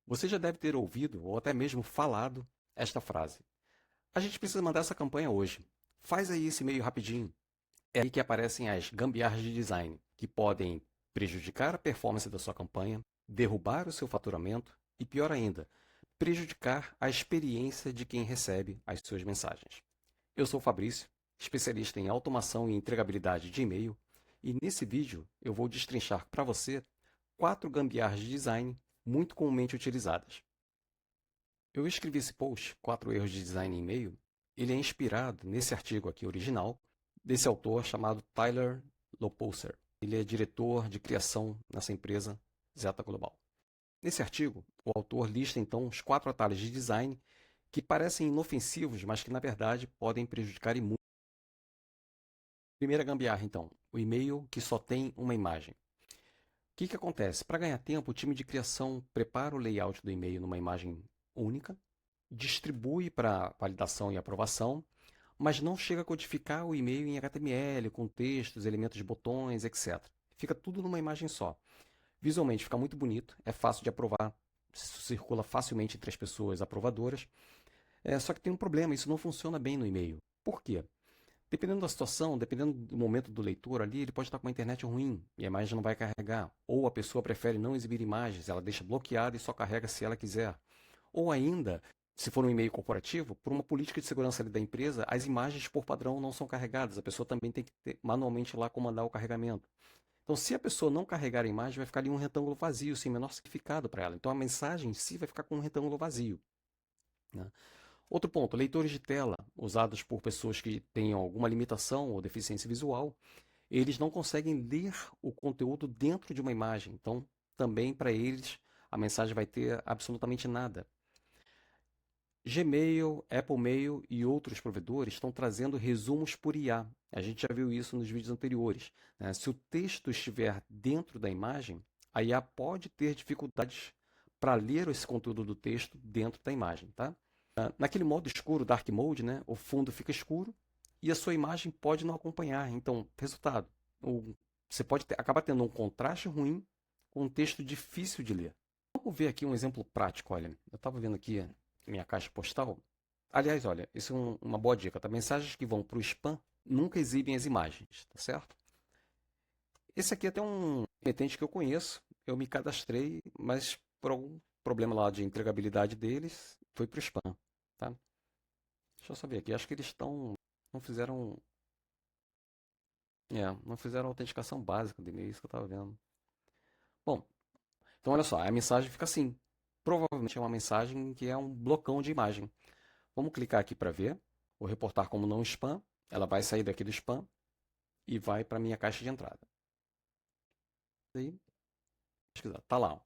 Você já deve ter ouvido ou até mesmo falado esta frase: a gente precisa mandar essa campanha hoje. Faz aí esse e-mail rapidinho. É aí que aparecem as gambiarras de design, que podem prejudicar a performance da sua campanha, derrubar o seu faturamento e, pior ainda, prejudicar a experiência de quem recebe as suas mensagens. Eu sou o Fabrício, especialista em automação e entregabilidade de e-mail, e nesse vídeo eu vou destrinchar para você 4 gambiarras de design muito comumente utilizadas. Eu escrevi esse post, 4 erros de design em e-mail. Ele é inspirado nesse artigo aqui original, desse autor chamado Tyler Loposer. Ele é diretor de criação nessa empresa Zeta Global. Nesse artigo, o autor lista então os 4 atalhos de design que parecem inofensivos, mas que na verdade podem prejudicar e muito. Primeira gambiarra então, o e-mail que só tem uma imagem. O que acontece? Para ganhar tempo, o time de criação prepara o layout do e-mail numa imagem única, distribui para validação e aprovação, mas não chega a codificar o e-mail em HTML, com textos, elementos de botões, etc. Fica tudo numa imagem só. Visualmente fica muito bonito, é fácil de aprovar, circula facilmente entre as pessoas aprovadoras. Só que tem um problema, isso não funciona bem no e-mail. Por quê? Dependendo da situação, dependendo do momento do leitor ali, ele pode estar com a internet ruim e a imagem não vai carregar. Ou a pessoa prefere não exibir imagens, ela deixa bloqueada e só carrega se ela quiser. Ou ainda, se for um e-mail corporativo, por uma política de segurança ali da empresa, as imagens por padrão não são carregadas. A pessoa também tem que manualmente lá comandar o carregamento. Então, se a pessoa não carregar a imagem, vai ficar ali um retângulo vazio, sem menor significado para ela. Então, a mensagem em si vai ficar com um retângulo vazio, né? Outro ponto, leitores de tela, usados por pessoas que tenham alguma limitação ou deficiência visual, eles não conseguem ler o conteúdo dentro de uma imagem. Então, também para eles, a mensagem vai ter absolutamente nada. Gmail, Apple Mail e outros provedores estão trazendo resumos por IA. A gente já viu isso nos vídeos anteriores, né? Se o texto estiver dentro da imagem, a IA pode ter dificuldades para ler esse conteúdo do texto dentro da imagem, tá? Naquele modo escuro, Dark Mode, né, o fundo fica escuro e a sua imagem pode não acompanhar. Então, resultado, você pode acabar tendo um contraste ruim com um texto difícil de ler. Vamos ver aqui um exemplo prático. Olha, eu estava vendo aqui minha caixa postal. Aliás, olha, isso é uma boa dica, tá? Mensagens que vão para o spam nunca exibem as imagens, tá certo? Esse aqui é até um remetente que eu conheço. Eu me cadastrei, mas por algum problema lá de entregabilidade deles, foi para o spam, tá? Deixa eu saber aqui. Acho que eles estão. Não fizeram. Não fizeram a autenticação básica do e-mail, isso que eu estava vendo. Bom, então olha só, a mensagem fica assim. Provavelmente é uma mensagem que é um blocão de imagem. Vamos clicar aqui para ver. Vou reportar como não spam. Ela vai sair daqui do spam e vai para a minha caixa de entrada. Aí, pesquisar. Tá lá, ó,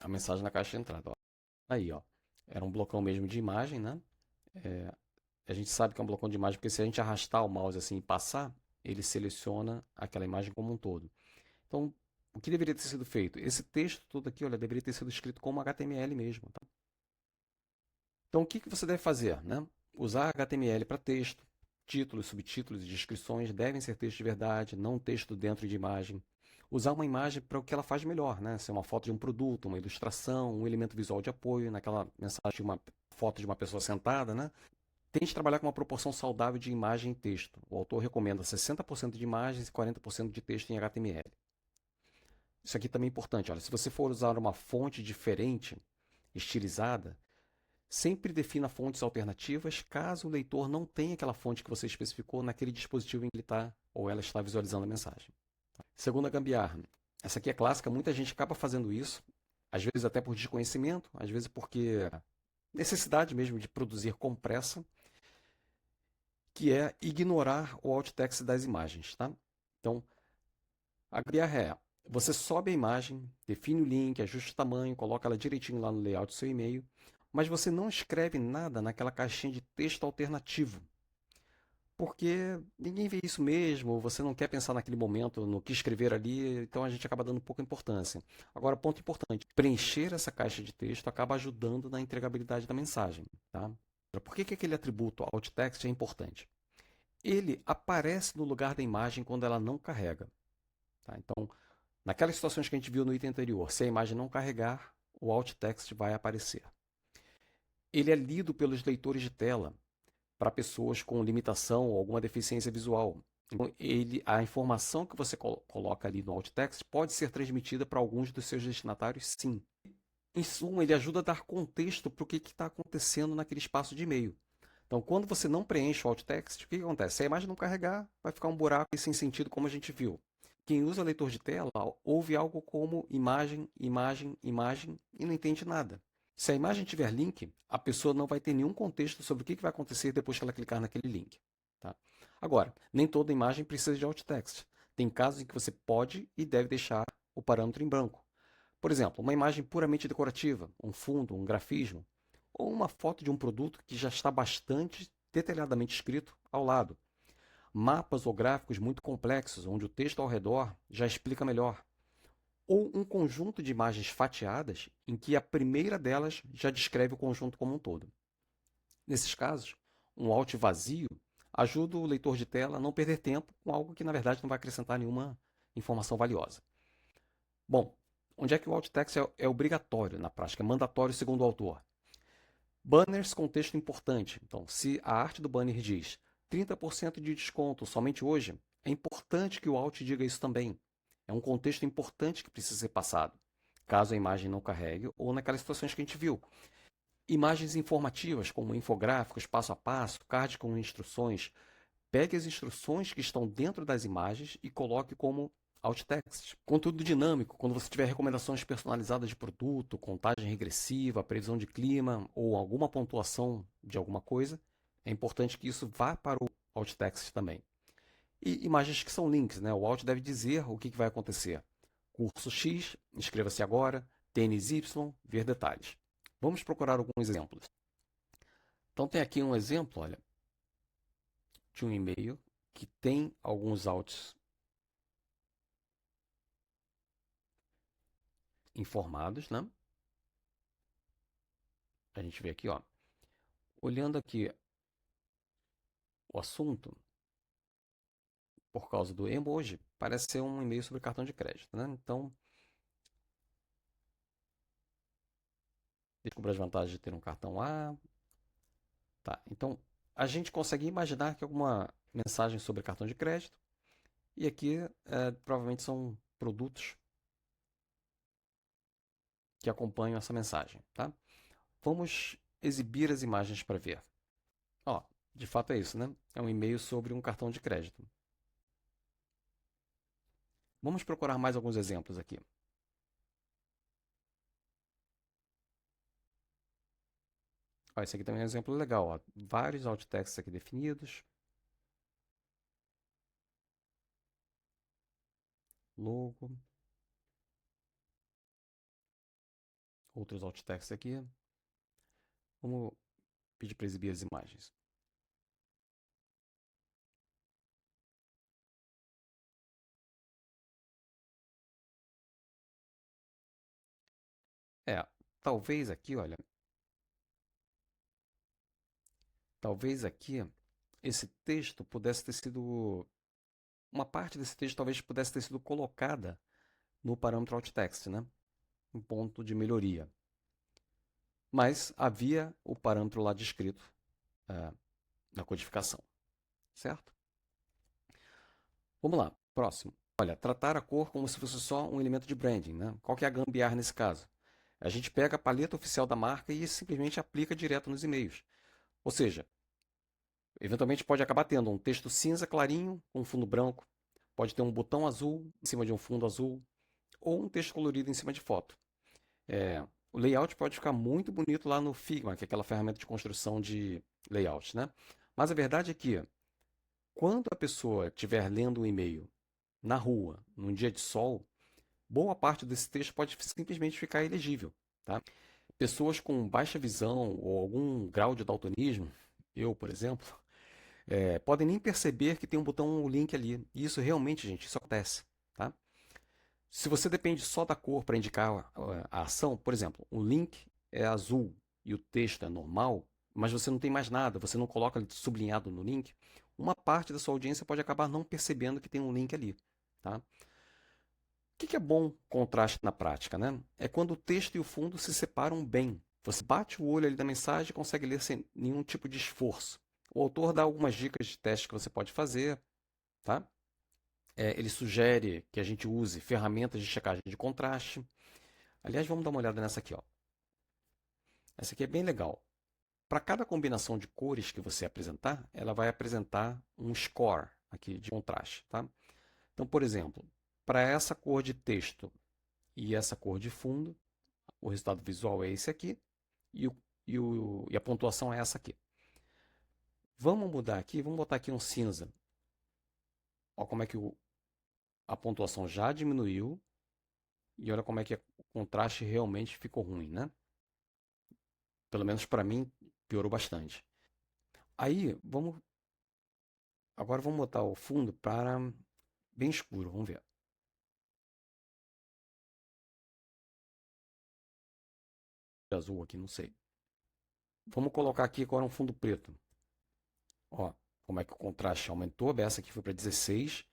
a mensagem na caixa de entrada. Ó. Aí, ó. Era um blocão mesmo de imagem, né? É, a gente sabe que é um blocão de imagem porque se a gente arrastar o mouse assim e passar, ele seleciona aquela imagem como um todo. Então, o que deveria ter sido feito? Esse texto todo aqui, olha, deveria ter sido escrito como HTML mesmo. Tá? Então, o que você deve fazer? Né? Usar HTML para texto, títulos, subtítulos e descrições devem ser texto de verdade, não texto dentro de imagem. Usar uma imagem para o que ela faz melhor, né? Ser uma foto de um produto, uma ilustração, um elemento visual de apoio, naquela mensagem, uma foto de uma pessoa sentada, né? Tente trabalhar com uma proporção saudável de imagem e texto. O autor recomenda 60% de imagens e 40% de texto em HTML. Isso aqui também é importante. Olha, se você for usar uma fonte diferente, estilizada, sempre defina fontes alternativas caso o leitor não tenha aquela fonte que você especificou naquele dispositivo em que ele está ou ela está visualizando a mensagem. Segunda gambiarra. Essa aqui é clássica, muita gente acaba fazendo isso, às vezes até por desconhecimento, às vezes porque necessidade mesmo de produzir com pressa, que é ignorar o alt text das imagens, tá? Então, a gambiarra é, você sobe a imagem, define o link, ajusta o tamanho, coloca ela direitinho lá no layout do seu e-mail, mas você não escreve nada naquela caixinha de texto alternativo, porque ninguém vê isso mesmo, você não quer pensar naquele momento no que escrever ali, então a gente acaba dando pouca importância. Agora, ponto importante, preencher essa caixa de texto acaba ajudando na entregabilidade da mensagem, tá? Por que aquele atributo alt text é importante? Ele aparece no lugar da imagem quando ela não carrega. Tá? Então, naquelas situações que a gente viu no item anterior, se a imagem não carregar, o alt text vai aparecer. Ele é lido pelos leitores de tela para pessoas com limitação ou alguma deficiência visual. Então, a informação que você coloca ali no alt text pode ser transmitida para alguns dos seus destinatários, sim. Em suma, ele ajuda a dar contexto para o que está acontecendo naquele espaço de e-mail. Então, quando você não preenche o alt text, o que acontece? Se a imagem não carregar, vai ficar um buraco sem sentido, como a gente viu. Quem usa leitor de tela ouve algo como imagem, imagem, imagem e não entende nada. Se a imagem tiver link, a pessoa não vai ter nenhum contexto sobre o que vai acontecer depois que ela clicar naquele link. Tá? Agora, nem toda imagem precisa de alt text. Tem casos em que você pode e deve deixar o parâmetro em branco. Por exemplo, uma imagem puramente decorativa, um fundo, um grafismo, ou uma foto de um produto que já está bastante detalhadamente escrito ao lado. Mapas ou gráficos muito complexos, onde o texto ao redor já explica melhor. Ou um conjunto de imagens fatiadas, em que a primeira delas já descreve o conjunto como um todo. Nesses casos, um alt vazio ajuda o leitor de tela a não perder tempo com algo que, na verdade, não vai acrescentar nenhuma informação valiosa. Bom, onde é que o alt text é obrigatório na prática, é mandatório segundo o autor? Banners com texto importante. Então, se a arte do banner diz 30% de desconto somente hoje, é importante que o alt diga isso também. É um contexto importante que precisa ser passado, caso a imagem não carregue ou naquelas situações que a gente viu. Imagens informativas, como infográficos passo a passo, card com instruções. Pegue as instruções que estão dentro das imagens e coloque como alt text. Conteúdo dinâmico, quando você tiver recomendações personalizadas de produto, contagem regressiva, previsão de clima ou alguma pontuação de alguma coisa, é importante que isso vá para o alt text também. E imagens que são links, né? O alt deve dizer o que vai acontecer. Curso X, inscreva-se agora, tênis Y, ver detalhes. Vamos procurar alguns exemplos. Então tem aqui um exemplo, olha, de um e-mail que tem alguns alts informados, né? A gente vê aqui, ó, olhando aqui o assunto, por causa do emoji, parece ser um e-mail sobre cartão de crédito, né? Então, descubra as vantagens de ter um cartão A. Tá, então a gente consegue imaginar que alguma mensagem sobre cartão de crédito, e aqui provavelmente são produtos que acompanham essa mensagem, tá? Vamos exibir as imagens para ver. Ó, de fato é isso, né? É um e-mail sobre um cartão de crédito. Vamos procurar mais alguns exemplos aqui. Ó, esse aqui também é um exemplo legal. Ó. Vários alt texts aqui definidos. Logo. Outros alt texts aqui. Vamos pedir para exibir as imagens. É, talvez aqui, olha, talvez aqui esse texto pudesse ter sido, uma parte desse texto talvez pudesse ter sido colocada no parâmetro alt text, né? Um ponto de melhoria. Mas havia o parâmetro lá descrito na codificação, certo? Vamos lá, próximo. Olha, tratar a cor como se fosse só um elemento de branding, né? Qual que é a gambiarra nesse caso? A gente pega a paleta oficial da marca e simplesmente aplica direto nos e-mails. Ou seja, eventualmente pode acabar tendo um texto cinza clarinho com um fundo branco, pode ter um botão azul em cima de um fundo azul, ou um texto colorido em cima de foto. O layout pode ficar muito bonito lá no Figma, que é aquela ferramenta de construção de layout, né? Mas a verdade é que, quando a pessoa estiver lendo um e-mail na rua, num dia de sol, boa parte desse texto pode simplesmente ficar ilegível, tá? Pessoas com baixa visão ou algum grau de daltonismo, eu, por exemplo, podem nem perceber que tem um botão um link ali. E isso realmente, gente, isso acontece, tá? Se você depende só da cor para indicar a ação, por exemplo, o link é azul e o texto é normal, mas você não tem mais nada, você não coloca sublinhado no link, uma parte da sua audiência pode acabar não percebendo que tem um link ali, tá? que é bom contraste na prática, né? É quando o texto e o fundo se separam bem. Você bate o olho ali na mensagem e consegue ler sem nenhum tipo de esforço. O autor dá algumas dicas de teste que você pode fazer, tá? Ele sugere que a gente use ferramentas de checagem de contraste. Aliás, vamos dar uma olhada nessa aqui, ó. Essa aqui é bem legal. Para cada combinação de cores que você apresentar, ela vai apresentar um score aqui de contraste, tá? Então, por exemplo, para essa cor de texto e essa cor de fundo, o resultado visual é esse aqui e a pontuação é essa aqui. Vamos mudar aqui, vamos botar aqui um cinza. Olha como é que a pontuação já diminuiu e olha como é que o contraste realmente ficou ruim, né? Pelo menos para mim, piorou bastante. Aí, agora vamos botar o fundo para bem escuro, vamos ver. Azul aqui, não sei. Vamos colocar aqui agora um fundo preto. Ó, como é que o contraste aumentou. Essa aqui foi para 16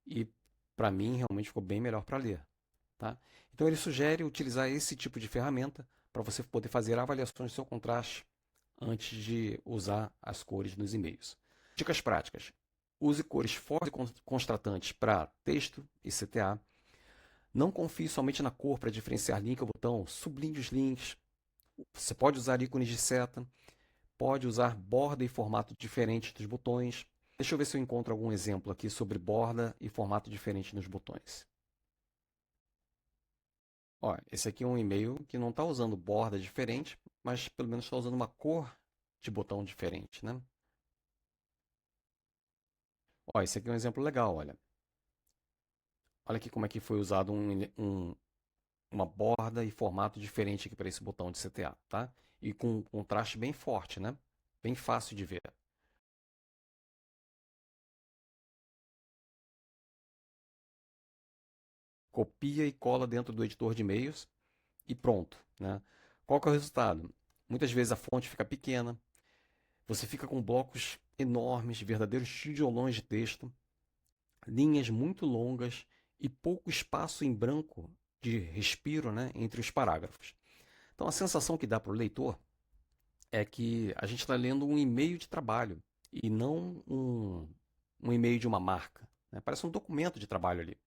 e para mim realmente ficou bem melhor para ler. Tá? Então ele sugere utilizar esse tipo de ferramenta para você poder fazer avaliações do seu contraste antes de usar as cores nos e-mails. Dicas práticas. Use cores fortes e contrastantes para texto e CTA. Não confie somente na cor para diferenciar link ou botão. Sublinhe os links. Você pode usar ícones de seta. Pode usar borda e formato diferentes dos botões. Deixa eu ver se eu encontro algum exemplo aqui sobre borda e formato diferente nos botões. Ó, esse aqui é um e-mail que não está usando borda diferente, mas pelo menos está usando uma cor de botão diferente, né? Ó, esse aqui é um exemplo legal, olha. Olha aqui como é que foi usado uma borda e formato diferente aqui para esse botão de CTA, tá? E com um contraste bem forte, né? Bem fácil de ver. Copia e cola dentro do editor de e-mails e pronto, né? Qual que é o resultado? Muitas vezes a fonte fica pequena, você fica com blocos enormes, verdadeiros tijolões de texto, linhas muito longas e pouco espaço em branco de respiro, né, entre os parágrafos. Então a sensação que dá para o leitor é que a gente está lendo um e-mail de trabalho e não um e-mail de uma marca, né? Parece um documento de trabalho ali.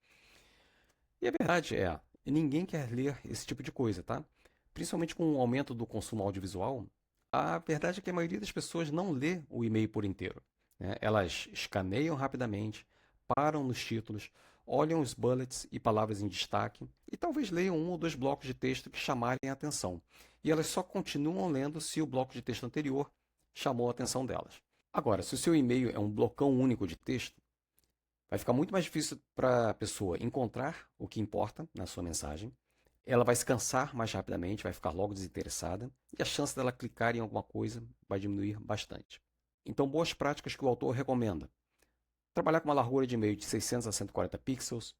E a verdade é, ninguém quer ler esse tipo de coisa, tá? Principalmente com o aumento do consumo audiovisual, a verdade é que a maioria das pessoas não lê o e-mail por inteiro, né? Elas escaneiam rapidamente, param nos títulos, olham os bullets e palavras em destaque e talvez leiam um ou dois blocos de texto que chamarem a atenção. E elas só continuam lendo se o bloco de texto anterior chamou a atenção delas. Agora, se o seu e-mail é um blocão único de texto, vai ficar muito mais difícil para a pessoa encontrar o que importa na sua mensagem. Ela vai se cansar mais rapidamente, vai ficar logo desinteressada e a chance dela clicar em alguma coisa vai diminuir bastante. Então, boas práticas que o autor recomenda. Trabalhar com uma largura de e-mail de 600 a 140 pixels.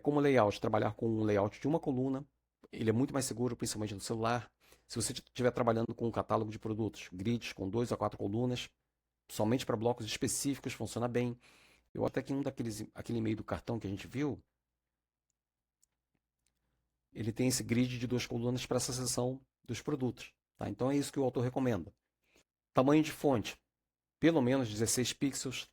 Como layout, trabalhar com um layout de uma coluna. Ele é muito mais seguro, principalmente no celular. Se você estiver trabalhando com um catálogo de produtos, grids com 2 a 4 colunas, somente para blocos específicos funciona bem. Eu até que aquele e-mail do cartão que a gente viu, ele tem esse grid de duas colunas para essa seção dos produtos. Tá? Então é isso que o autor recomenda. Tamanho de fonte, pelo menos 16 pixels.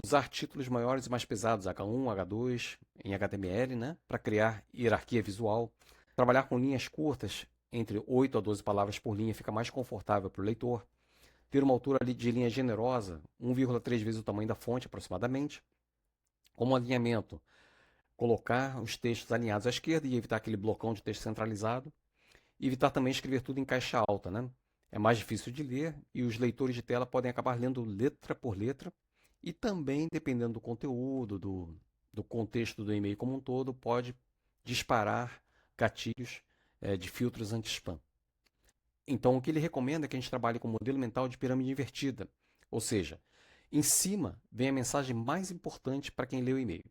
Usar títulos maiores e mais pesados, H1, H2, em HTML, né? Para criar hierarquia visual. Trabalhar com linhas curtas, entre 8 a 12 palavras por linha, fica mais confortável para o leitor. Ter uma altura ali de linha generosa, 1,3 vezes o tamanho da fonte aproximadamente. Como alinhamento, colocar os textos alinhados à esquerda e evitar aquele blocão de texto centralizado. E evitar também escrever tudo em caixa alta, né? É mais difícil de ler e os leitores de tela podem acabar lendo letra por letra. E também, dependendo do conteúdo, do contexto do e-mail como um todo, pode disparar gatilhos de filtros anti-spam. Então, o que ele recomenda é que a gente trabalhe com o modelo mental de pirâmide invertida. Ou seja, em cima vem a mensagem mais importante para quem lê o e-mail.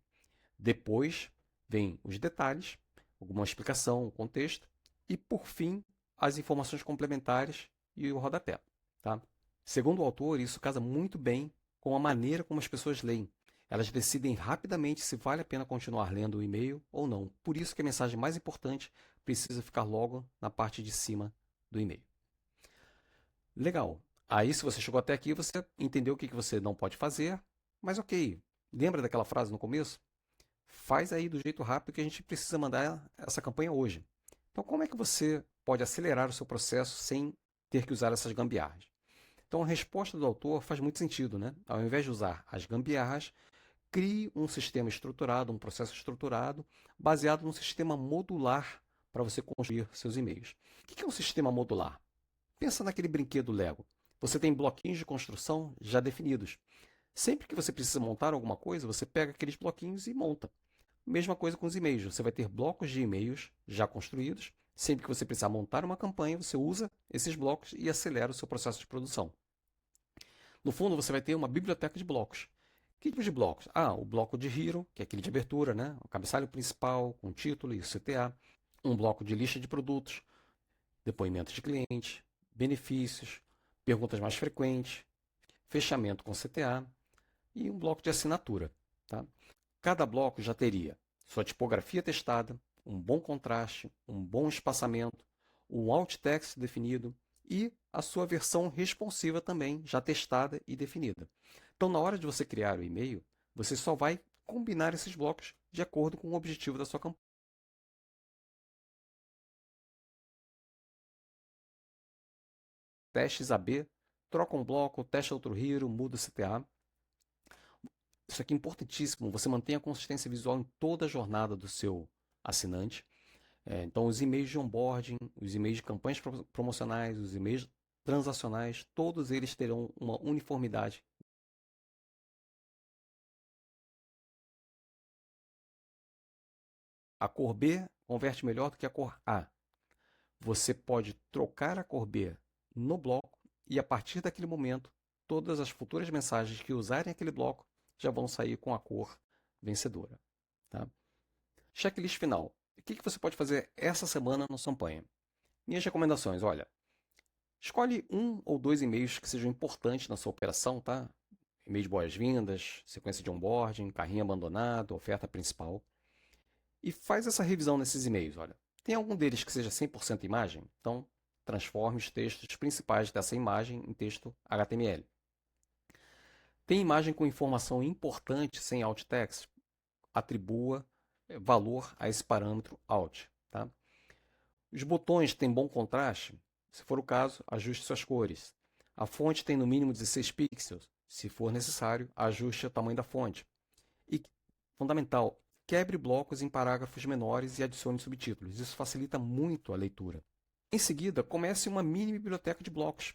Depois vem os detalhes, alguma explicação, o contexto, e por fim as informações complementares e o rodapé. Tá? Segundo o autor, isso casa muito bem com a maneira como as pessoas leem. Elas decidem rapidamente se vale a pena continuar lendo o e-mail ou não. Por isso que a mensagem mais importante precisa ficar logo na parte de cima do e-mail. Legal. Aí, se você chegou até aqui, você entendeu o que você não pode fazer, mas ok. Lembra daquela frase no começo? Faz aí do jeito rápido que a gente precisa mandar essa campanha hoje. Então, como é que você pode acelerar o seu processo sem ter que usar essas gambiarras? Então, a resposta do autor faz muito sentido, né? Ao invés de usar as gambiarras, crie um sistema estruturado, um processo estruturado, baseado num sistema modular para você construir seus e-mails. O que é um sistema modular? Pensa naquele brinquedo Lego. Você tem bloquinhos de construção já definidos. Sempre que você precisa montar alguma coisa, você pega aqueles bloquinhos e monta. Mesma coisa com os e-mails. Você vai ter blocos de e-mails já construídos. Sempre que você precisar montar uma campanha, você usa esses blocos e acelera o seu processo de produção. No fundo, você vai ter uma biblioteca de blocos. Que tipos de blocos? O bloco de Hero, que é aquele de abertura, né? O cabeçalho principal, com título e CTA. Um bloco de lista de produtos, depoimentos de clientes, benefícios, perguntas mais frequentes, fechamento com CTA e um bloco de assinatura. Tá? Cada bloco já teria sua tipografia testada, um bom contraste, um bom espaçamento, um alt text definido e a sua versão responsiva também já testada e definida. Então, na hora de você criar o e-mail, você só vai combinar esses blocos de acordo com o objetivo da sua campanha. Testes AB, troca um bloco, testa outro hero, muda o CTA. Isso aqui é importantíssimo, você mantém a consistência visual em toda a jornada do seu assinante. Então, os e-mails de onboarding, os e-mails de campanhas promocionais, os e-mails transacionais, todos eles terão uma uniformidade. A cor B converte melhor do que a cor A. Você pode trocar a cor B no bloco e, a partir daquele momento, todas as futuras mensagens que usarem aquele bloco já vão sair com a cor vencedora. Tá? Checklist final. O que você pode fazer essa semana na sua campanha? Minhas recomendações, olha, escolhe um ou dois e-mails que sejam importantes na sua operação, tá? E-mail de boas-vindas, sequência de onboarding, carrinho abandonado, oferta principal. E faz essa revisão nesses e-mails, olha. Tem algum deles que seja 100% imagem? Então, transforme os textos principais dessa imagem em texto HTML. Tem imagem com informação importante sem alt text? Atribua valor a esse parâmetro alt. Tá? Os botões têm bom contraste? Se for o caso, ajuste suas cores. A fonte tem no mínimo 16 pixels. Se for necessário, ajuste o tamanho da fonte. E, fundamental, quebre blocos em parágrafos menores e adicione subtítulos. Isso facilita muito a leitura. Em seguida, comece uma mini biblioteca de blocos.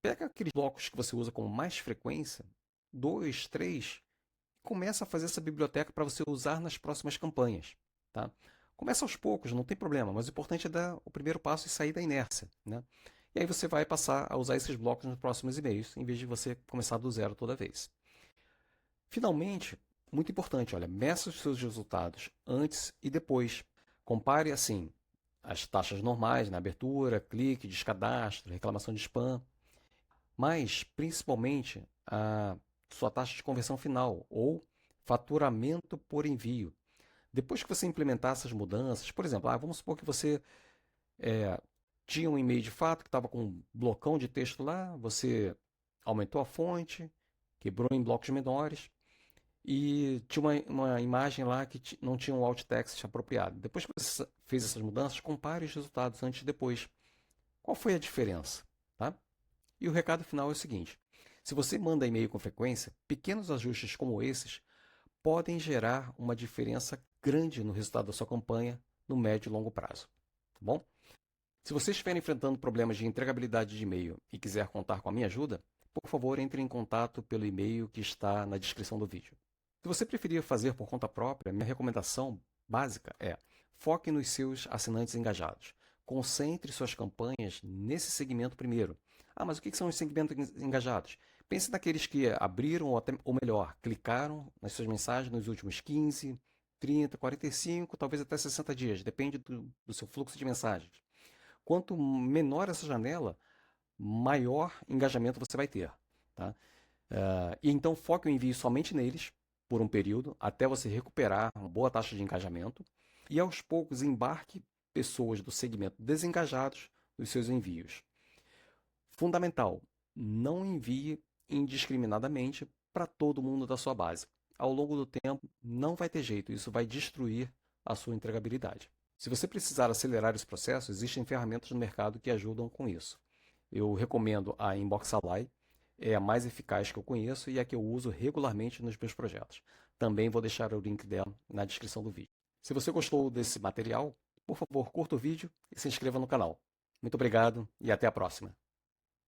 Pega aqueles blocos que você usa com mais frequência, 2, 3, e começa a fazer essa biblioteca para você usar nas próximas campanhas. Tá? Começa aos poucos, não tem problema, mas o importante é dar o primeiro passo e sair da inércia. Né? E aí você vai passar a usar esses blocos nos próximos e-mails, em vez de você começar do zero toda vez. Finalmente, muito importante, olha, meça os seus resultados antes e depois. Compare assim as taxas normais na abertura, clique, descadastro, reclamação de spam, mas principalmente a sua taxa de conversão final ou faturamento por envio. Depois que você implementar essas mudanças, por exemplo, vamos supor que você tinha um e-mail de fato que estava com um blocão de texto lá, você aumentou a fonte, quebrou em blocos menores, e tinha uma imagem lá que não tinha um alt text apropriado. Depois que você fez essas mudanças, compare os resultados antes e depois. Qual foi a diferença? Tá? E o recado final é o seguinte: se você manda e-mail com frequência, pequenos ajustes como esses podem gerar uma diferença grande no resultado da sua campanha no médio e longo prazo. Tá bom? Se você estiver enfrentando problemas de entregabilidade de e-mail e quiser contar com a minha ajuda, por favor, entre em contato pelo e-mail que está na descrição do vídeo. Se você preferir fazer por conta própria, minha recomendação básica é: foque nos seus assinantes engajados. Concentre suas campanhas nesse segmento primeiro. Mas o que são os segmentos engajados? Pense naqueles que abriram ou melhor, clicaram nas suas mensagens nos últimos 15, 30, 45, talvez até 60 dias, depende do seu fluxo de mensagens. Quanto menor essa janela, maior engajamento você vai ter. Tá? E então foque o envio somente neles, por um período até você recuperar uma boa taxa de engajamento e aos poucos embarque pessoas do segmento desengajados nos seus envios. Fundamental, não envie indiscriminadamente para todo mundo da sua base. Ao longo do tempo, não vai ter jeito, isso vai destruir a sua entregabilidade. Se você precisar acelerar esse processo, existem ferramentas no mercado que ajudam com isso. Eu recomendo a Inbox.ly, é a mais eficaz que eu conheço e é a que eu uso regularmente nos meus projetos. Também vou deixar o link dela na descrição do vídeo. Se você gostou desse material, por favor, curta o vídeo e se inscreva no canal. Muito obrigado e até a próxima.